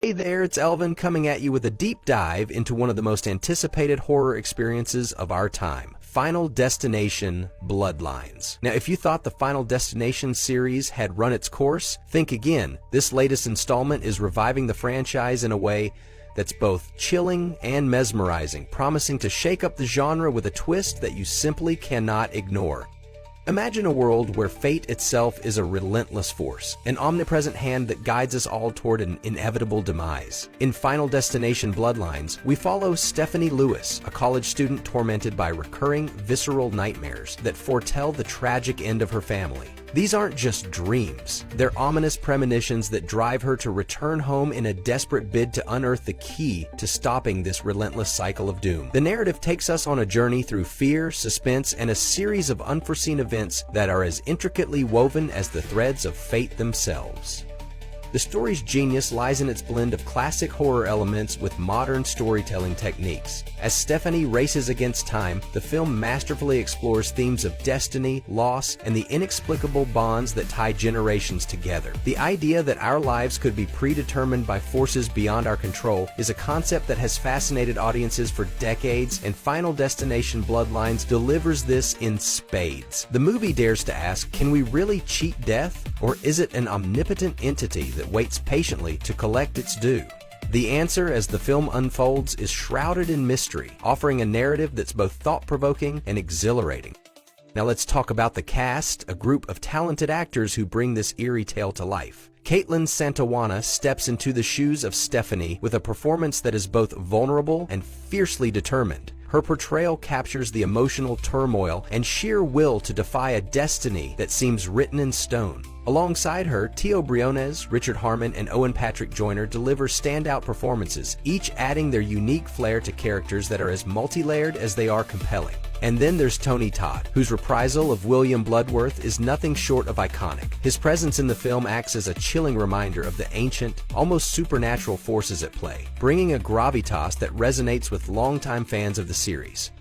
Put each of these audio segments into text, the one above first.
Hey there, it's Alvin coming at you with a deep dive into one of the most anticipated horror experiences of our time, Final Destination Bloodlines. Now, if you thought the Final Destination series had run its course, think again. This latest installment is reviving the franchise in a way that's both chilling and mesmerizing, promising to shake up the genre with a twist that you simply cannot ignore. Imagine a world where fate itself is a relentless force, an omnipresent hand that guides us all toward an inevitable demise. In Final Destination Bloodlines, we follow Stephanie Lewis, a college student tormented by recurring visceral nightmares that foretell the tragic end of her family. These aren't just dreams, they're ominous premonitions that drive her to return home in a desperate bid to unearth the key to stopping this relentless cycle of doom. The narrative takes us on a journey through fear, suspense, and a series of unforeseen events that are as intricately woven as the threads of fate themselves. The story's genius lies in its blend of classic horror elements with modern storytelling techniques. As Stephanie races against time, the film masterfully explores themes of destiny, loss, and the inexplicable bonds that tie generations together. The idea that our lives could be predetermined by forces beyond our control is a concept that has fascinated audiences for decades, and Final Destination Bloodlines delivers this in spades. The movie dares to ask, can we really cheat death? Or is it an omnipotent entity that waits patiently to collect its due? The answer, as the film unfolds, is shrouded in mystery, offering a narrative that's both thought-provoking and exhilarating. Now let's talk about the cast, a group of talented actors who bring this eerie tale to life. Caitlin Santawana steps into the shoes of Stephanie with a performance that is both vulnerable and fiercely determined. Her portrayal captures the emotional turmoil and sheer will to defy a destiny that seems written in stone. Alongside her, Tio Briones, Richard Harmon, and Owen Patrick Joyner deliver standout performances, each adding their unique flair to characters that are as multi-layered as they are compelling. And then there's Tony Todd, whose reprisal of William Bloodworth is nothing short of iconic. His presence in the film acts as a chilling reminder of the ancient, almost supernatural forces at play, bringing a gravitas that resonates with longtime fans of the series.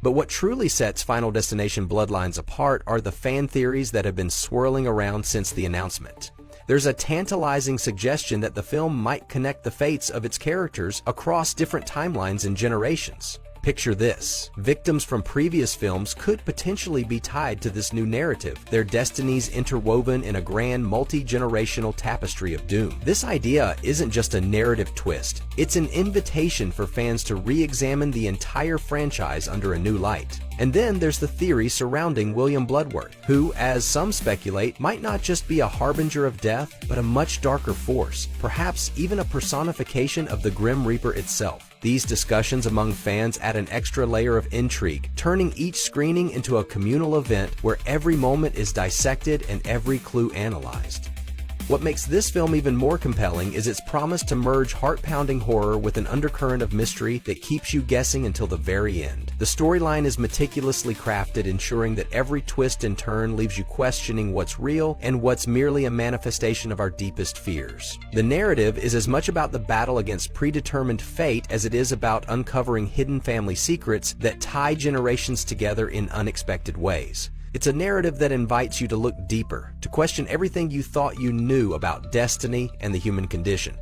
But what truly sets Final Destination Bloodlines apart are the fan theories that have been swirling around since the announcement. There's a tantalizing suggestion that the film might connect the fates of its characters across different timelines and generations. Picture this. Victims from previous films could potentially be tied to this new narrative, their destinies interwoven in a grand multi-generational tapestry of doom. This idea isn't just a narrative twist, it's an invitation for fans to re-examine the entire franchise under a new light. And then there's the theory surrounding William Bloodworth, who, as some speculate, might not just be a harbinger of death, but a much darker force, perhaps even a personification of the Grim Reaper itself. These discussions among fans add an extra layer of intrigue, turning each screening into a communal event where every moment is dissected and every clue analyzed. What makes this film even more compelling is its promise to merge heart-pounding horror with an undercurrent of mystery that keeps you guessing until the very end. The storyline is meticulously crafted, ensuring that every twist and turn leaves you questioning what's real and what's merely a manifestation of our deepest fears. The narrative is as much about the battle against predetermined fate as it is about uncovering hidden family secrets that tie generations together in unexpected ways. It's a narrative that invites you to look deeper, to question everything you thought you knew about destiny and the human condition.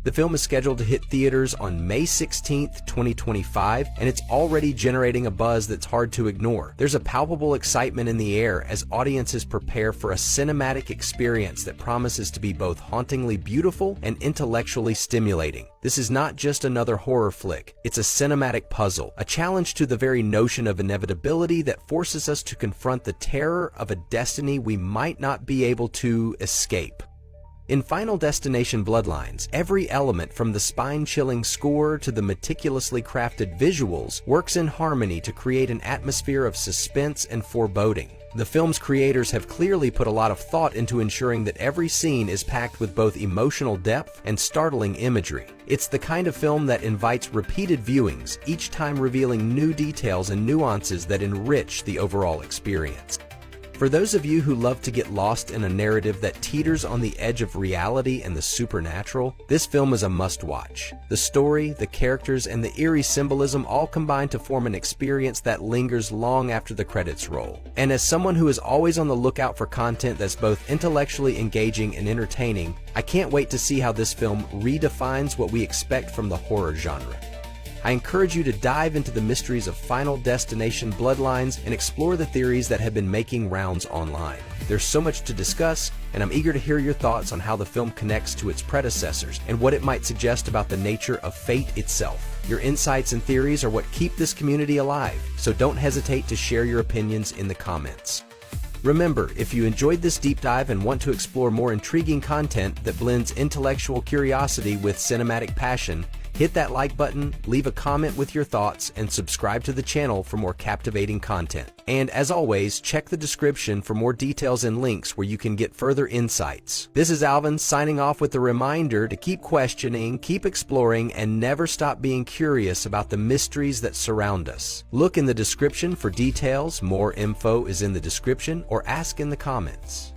The film is scheduled to hit theaters on May 16, 2025, and it's already generating a buzz that's hard to ignore. There's a palpable excitement in the air as audiences prepare for a cinematic experience that promises to be both hauntingly beautiful and intellectually stimulating. This is not just another horror flick, it's a cinematic puzzle, a challenge to the very notion of inevitability that forces us to confront the terror of a destiny we might not be able to escape. In Final Destination Bloodlines, every element from the spine-chilling score to the meticulously crafted visuals works in harmony to create an atmosphere of suspense and foreboding. The film's creators have clearly put a lot of thought into ensuring that every scene is packed with both emotional depth and startling imagery. It's the kind of film that invites repeated viewings, each time revealing new details and nuances that enrich the overall experience. For those of you who love to get lost in a narrative that teeters on the edge of reality and the supernatural, this film is a must-watch. The story, the characters, and the eerie symbolism all combine to form an experience that lingers long after the credits roll. And as someone who is always on the lookout for content that's both intellectually engaging and entertaining, I can't wait to see how this film redefines what we expect from the horror genre. I encourage you to dive into the mysteries of Final Destination Bloodlines and explore the theories that have been making rounds online. There's so much to discuss, and I'm eager to hear your thoughts on how the film connects to its predecessors and what it might suggest about the nature of fate itself. Your insights and theories are what keep this community alive, so don't hesitate to share your opinions in the comments. Remember, if you enjoyed this deep dive and want to explore more intriguing content that blends intellectual curiosity with cinematic passion, hit that like button, leave a comment with your thoughts, and subscribe to the channel for more captivating content. And as always, check the description for more details and links where you can get further insights. This is Alvin signing off with a reminder to keep questioning, keep exploring, and never stop being curious about the mysteries that surround us. Look in the description for details, more info is in the description, or ask in the comments.